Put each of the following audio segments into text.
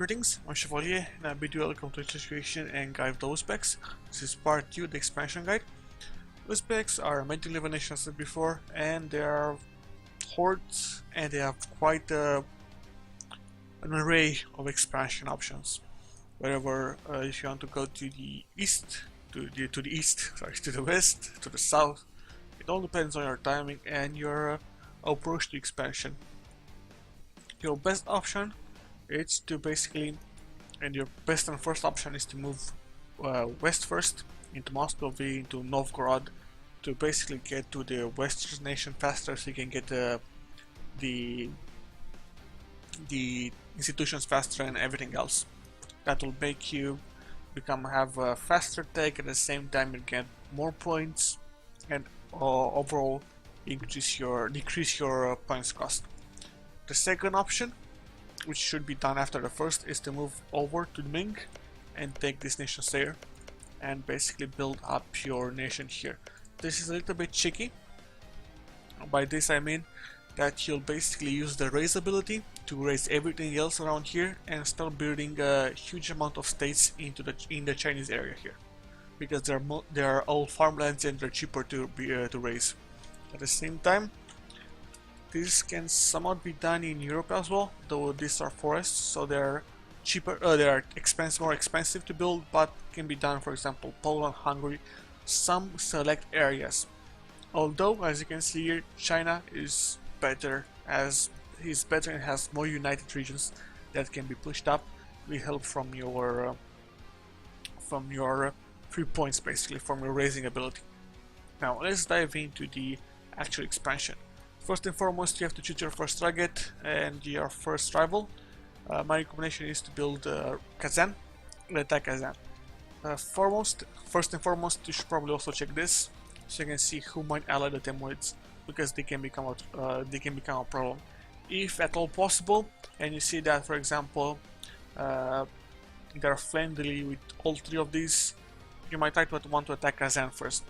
Greetings, I'm Chevalier and I'll be welcome to Situation and Guide of the Uzbeks. This is part 2 of the expansion guide. Uzbeks are a medieval nation as I said before, and they are hordes and they have quite an array of expansion options. Wherever if you want to go to the east, to the west, to the south, it all depends on your timing and your approach to expansion. Your best option is to basically, and your best and first option is to move west first into Moscow, into Novgorod, to basically get to the western nation faster, so you can get the institutions faster and everything else. That will make you have a faster tech. At the same time, you get more points and overall decrease your points cost. The second option, which should be done after the first, is to move over to Ming and take this nation's there and basically build up your nation here. This is a little bit tricky. By this I mean that you'll basically use the raise ability to raise everything else around here and start building a huge amount of states in the Chinese area here, because they are all farmlands and they're cheaper to raise. At the same time, this can somewhat be done in Europe as well, though these are forests, so they're cheaper. They are more expensive to build, but can be done, for example, Poland, Hungary, some select areas. Although, as you can see here, China is better, and has more united regions that can be pushed up with help from your 3 points, basically from your raising ability. Now let's dive into the actual expansion. First and foremost, you have to choose your first target and your first rival. My recommendation is to build Kazan and attack Kazan. First and foremost, you should probably also check this, so you can see who might ally the Timurids, because they can become a problem. If at all possible, and you see that, for example, they're friendly with all 3 of these, you might want to attack Kazan first,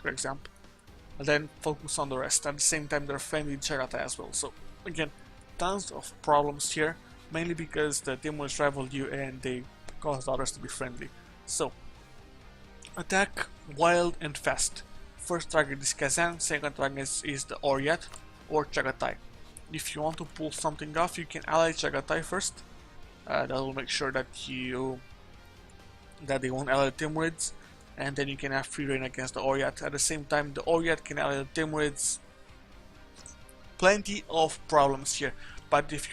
for example, and then focus on the rest. At the same time, they're friendly with Chagatai as well. So again, tons of problems here, mainly because the Timurids rival you and they cause others to be friendly. So attack wild and fast. First target is Kazan, second target is the Oryat or Chagatai. If you want to pull something off, you can ally Chagatai first. That will make sure that they won't ally the Timurids, and then you can have free reign against the Oryat. At the same time, the Oryat can ally the Timurids. Plenty of problems here, but if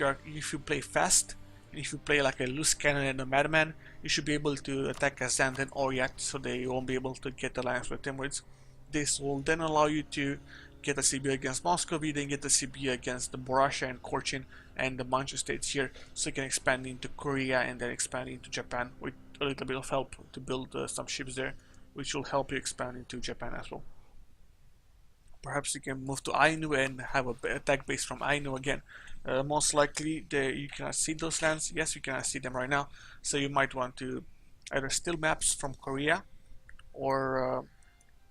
you play fast, and if you play like a loose cannon and a madman, you should be able to attack Kazan and Oryat, so they won't be able to get alliance with Timurids. This will then allow you to get a CB against Muscovy, then get a CB against the Borussia and Korchin and the Manchu states here, so you can expand into Korea and then expand into Japan with a little bit of help to build some ships there, which will help you expand into Japan as well. Perhaps you can move to Ainu and have an attack base from Ainu again. Most likely you cannot see those lands. Yes, you cannot see them right now, so you might want to either steal maps from Korea or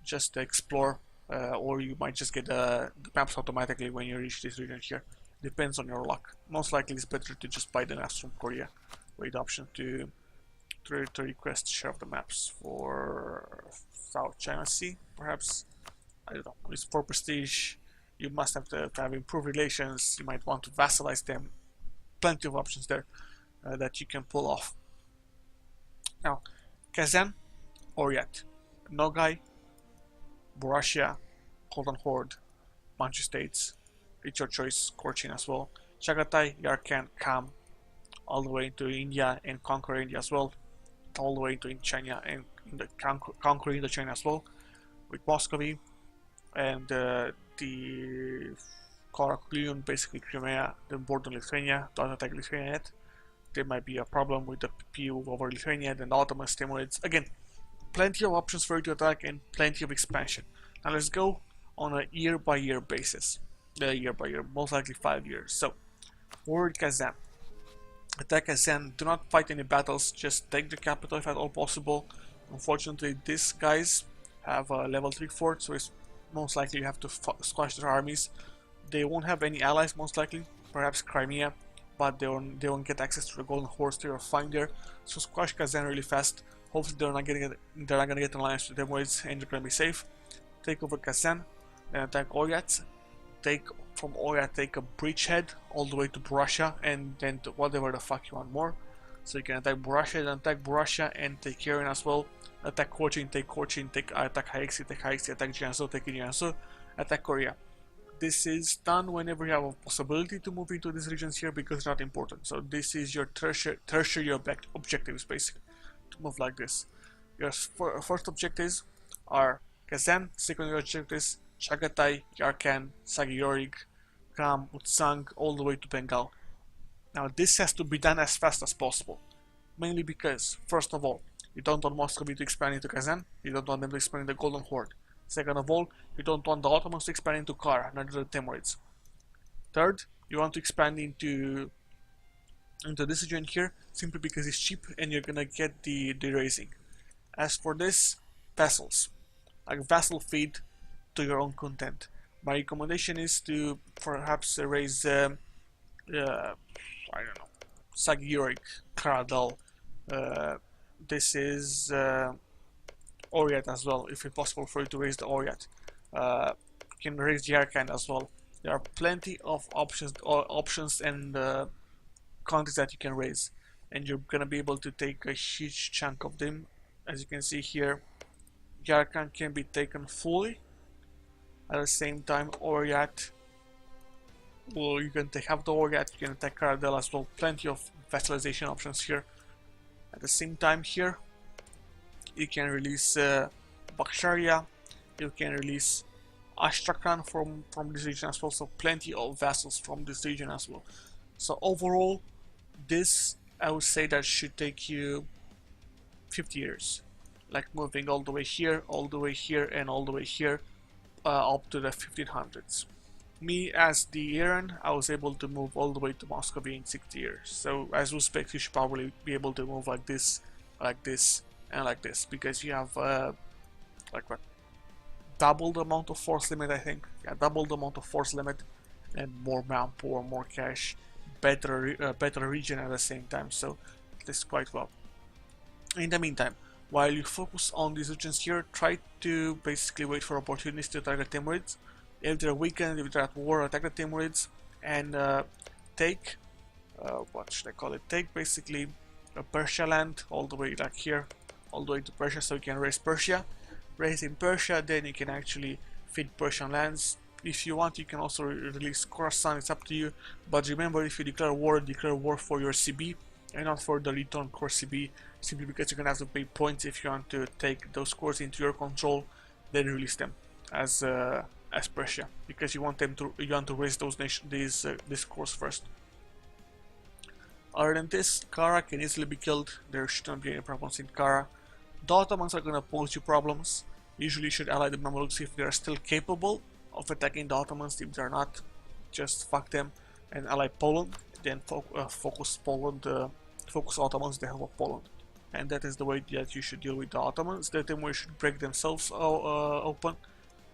just explore, or you might just get the maps automatically when you reach this region here. Depends on your luck. Most likely it's better to just buy the maps from Korea with the option to request share of the maps for South China Sea, perhaps. I don't know. It's for prestige. You must have to have improved relations. You might want to vassalize them. Plenty of options there that you can pull off. Now, Kazan, Oryat, Nogai, Borussia, Golden Horde, Manchu states, it's your choice, Korchin as well, Chagatai, Yarkand, Kham, all the way into India and conquer India as well, all the way into China and conquer Indochina as well, with Muscovy and the Karakulion, basically Crimea, the border Lithuania. Don't attack Lithuania yet. There might be a problem with the PU over Lithuania, then the Ottoman Timurids. Again, plenty of options for you to attack and plenty of expansion. Now let's go on a year-by-year basis. Year-by-year, most likely 5 years. So, forward Kazan. Attack Kazan. Do not fight any battles. Just take the capital if at all possible. Unfortunately, these guys have a level 3 fort, so it's most likely you have to squash their armies. They won't have any allies, most likely. Perhaps Crimea, but they won't get access to the golden horse they will find there. So squash Kazan really fast. Hopefully they're not gonna get an alliance with Demoids and you're gonna be safe. Take over Kazan, then attack Oyat. Take from Oyat, take a bridgehead all the way to Russia, and then to whatever the fuck you want more. So you can attack Russia, then attack Russia and take Kieran as well. Attack Cochin, take attack Haexi, take Haexi, attack Jiangsu, take Jiangsu, attack Korea. This is done whenever you have a possibility to move into these regions here because it's not important. So this is your tertiary objectives basically, to move like this. Your first objectives are Kazan, secondary objectives Chagatai, Yarkand, Sagiorig, Gram, Utsang, all the way to Bengal. Now this has to be done as fast as possible, mainly because, first of all, you don't want Muscovy to expand into Kazan, you don't want them to expand into the Golden Horde. Second of all, you don't want the Ottomans to expand into Kara, neither the Timurids. Third, you want to expand into this region here, simply because it's cheap and you're gonna get the raising. As for this, vassals. Like vassal feed to your own content. My recommendation is to perhaps raise, I don't know, Sagiorik, Karadal, this is Oryat as well, if it's possible for you to raise the Oryat. You can raise the Yarkand as well. There are plenty of options and countries that you can raise, and you're gonna be able to take a huge chunk of them. As you can see here, Yarkand can be taken fully. At the same time, Oryat, well, you can have the Oryat, you can attack Karadel as well. Plenty of vassalization options here. At the same time here, you can release Baksharia, you can release Astrakhan from this region as well, so plenty of vassals from this region as well. So overall, this, I would say that should take you 50 years, like moving all the way here, all the way here, and all the way here, up to the 1500s. Me as the Iran, I was able to move all the way to Muscovy in 60 years. So as Uzbek, you should probably be able to move like this, and like this, because you have like what, double the amount of force limit, I think. Yeah, double the amount of force limit, and more manpower, more cash, better region at the same time. So this is quite well. In the meantime, while you focus on these regions here, try to basically wait for opportunities to attack the Timurids. If they're weakened, if they're at war, attack the Timurids and take, what should I call it? Take basically a Persia land all the way like here, all the way to Persia, so you can raise Persia. Raise in Persia, then you can actually feed Persian lands. If you want, you can also release Khorasan, it's up to you. But remember, if you declare war for your CB and not for the return core CB, simply because you're gonna have to pay points if you want to take those cores into your control. Then release them as Persia, because you want to raise these cores first. Other than this, Kara can easily be killed. There shouldn't be any problems in Kara. The Ottomans are gonna pose you problems. Usually you should ally the Mamelukes if they are still capable of attacking the Ottomans. If they're not, just fuck them and ally Poland. Then focus Ottomans the help of Poland. And that is the way that you should deal with the Ottomans. The Timur should break themselves open.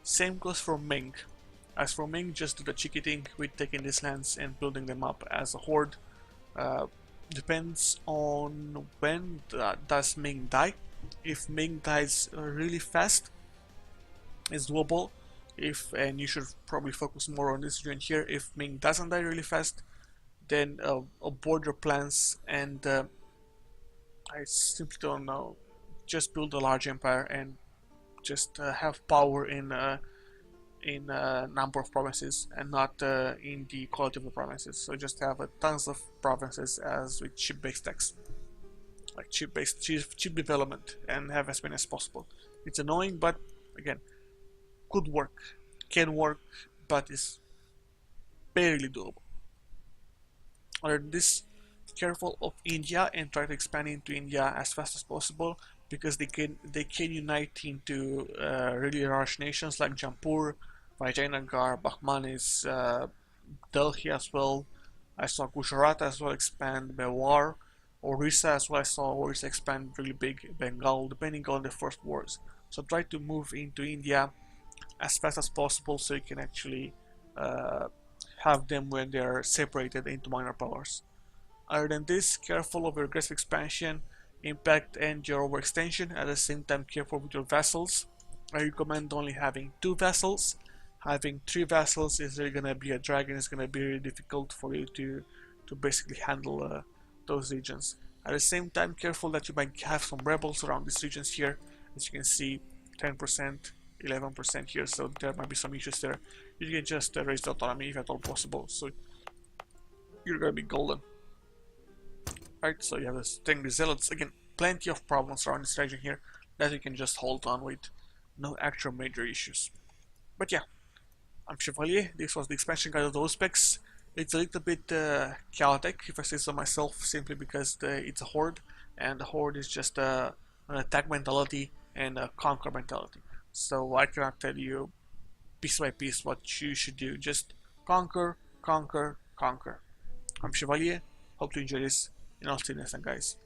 Same goes for Ming. As for Ming, just do the cheeky thing with taking these lands and building them up as a horde. Depends on when does Ming die. If Ming dies really fast, it's doable. And you should probably focus more on this region here. If Ming doesn't die really fast, then abort your plans and I simply don't know. Just build a large empire and just have power in number of provinces and not in the quality of the provinces. So just have tons of provinces as with chip-based tax, like chip development, and have as many as possible. It's annoying, but again, could work, can work, but is barely doable. Other than this, careful of India and try to expand into India as fast as possible, because they can unite into really large nations like Jampur, Vijayanagar, Bahmanis, Delhi as well. I saw Gujarat as well expand, Mewar, Orissa as well. I saw Orissa expand really big, Bengal, depending on the first wars. So try to move into India as fast as possible so you can actually have them when they're separated into minor powers. Other than this, careful of your aggressive expansion, impact, and your overextension. At the same time, careful with your vessels. I recommend only having 2 vessels. Having 3 vessels is really gonna be a drag, and it's gonna be really difficult for you to basically handle those regions. At the same time, careful that you might have some rebels around these regions here. As you can see, 10%, 11% here, so there might be some issues there. You can just raise the autonomy if at all possible, so you're gonna be golden. Right, so you have this thing, the zealots, again, plenty of problems around this region here that you can just hold on with, no actual major issues. But yeah, I'm Chevalier, this was the expansion guide of the Uzbeks. It's a little bit chaotic, if I say so myself, simply because it's a horde, and the horde is just an attack mentality and a conquer mentality. So I cannot tell you piece by piece what you should do, just conquer, conquer, conquer. I'm Chevalier, hope you enjoy this, and I'll see you next time, guys.